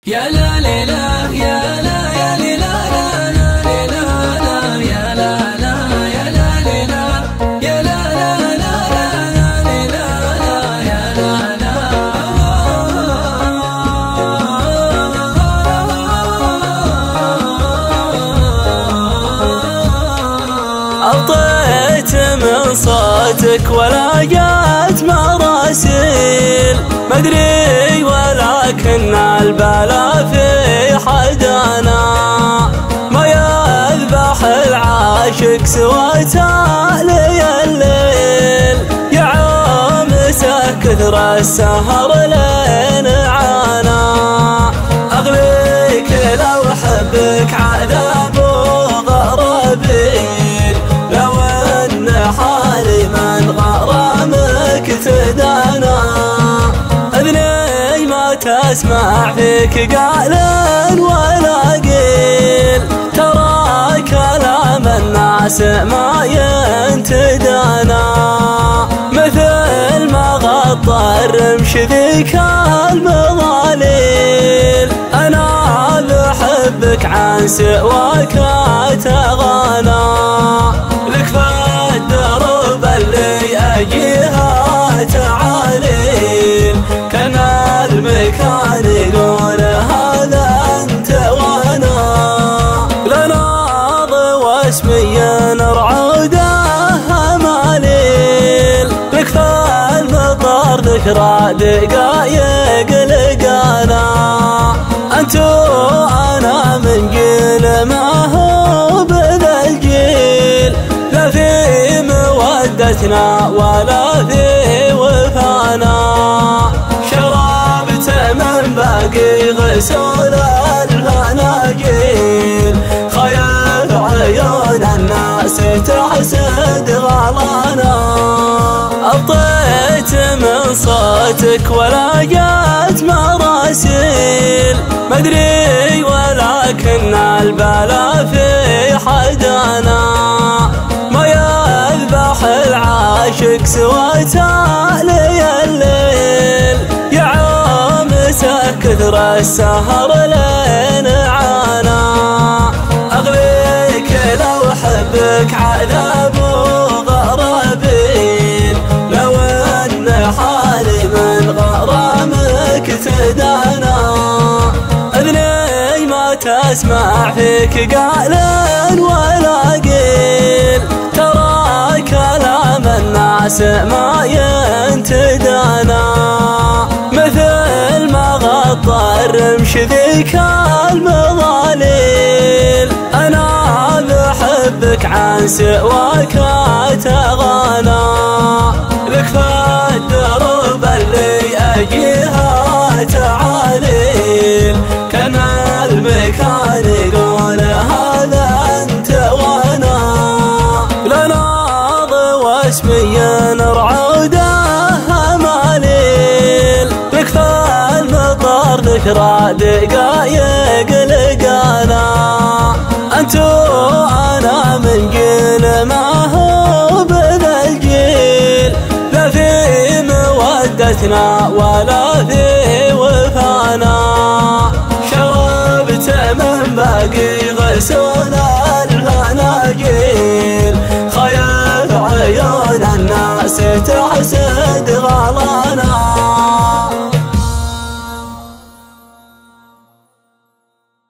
يا لا لا لا يا لا يا لا لا لا لا يا لا لا يا لا لا يا لا لا لا يا لا لا. أطيت من صوتك ولا جات مراسيل ما أدري ولكن البلا في حدنا ما يذبح العاشق سوى تالي الليل يا عامسه كثر السهر لين عانا أغليك لو حبك عذاب وغرابيل لو ان حالي من غرامك تدانا اذني ما تسمع فيك قال ولا قيل ترى كلام الناس ما ينتدانا مثل ما غطى الرمش ذيك المظاليل انا بحبك عن سواك تغانا لك فالدرب اللي اجيها تعاليل كان المكان يقول هذا انت وانا لناض واسمي نرعوده ماليل لك فالمطر ذكرى دقايق لقانا انتو انا من جيل ما هو بذا الجيل لا في مودتنا ولا في وفانا شربت من باقي غسول الفناجيل خيال عيون الناس تحسد غلانا أبطيت من صوتك ولا جات مراسيل ما أدري ولكن البلا في حدنا ما يذبح العاشق سوى تالي الليل يا عامسه كثر السهر لين عانا أغليك لو حبك عذاب وغرابيل لو ان حالي من غرامك تدانا اذني ما تسمع فيك قال ولا قيل ترى كلام الناس ما ينتدانا مثل ما غطى الرمش ذيك المظاليل انا بحبك عن سواك تغانا لك فالدرب اللي اجيها تعاليل كان المكان يقول هذا انت وانا لناض واسمي نرعوده ماليل لك فالمطر ذكرى دقايق لقانا انتو انا من جيل ما هو بذا الجيل لا في مودتنا ولا في وفانا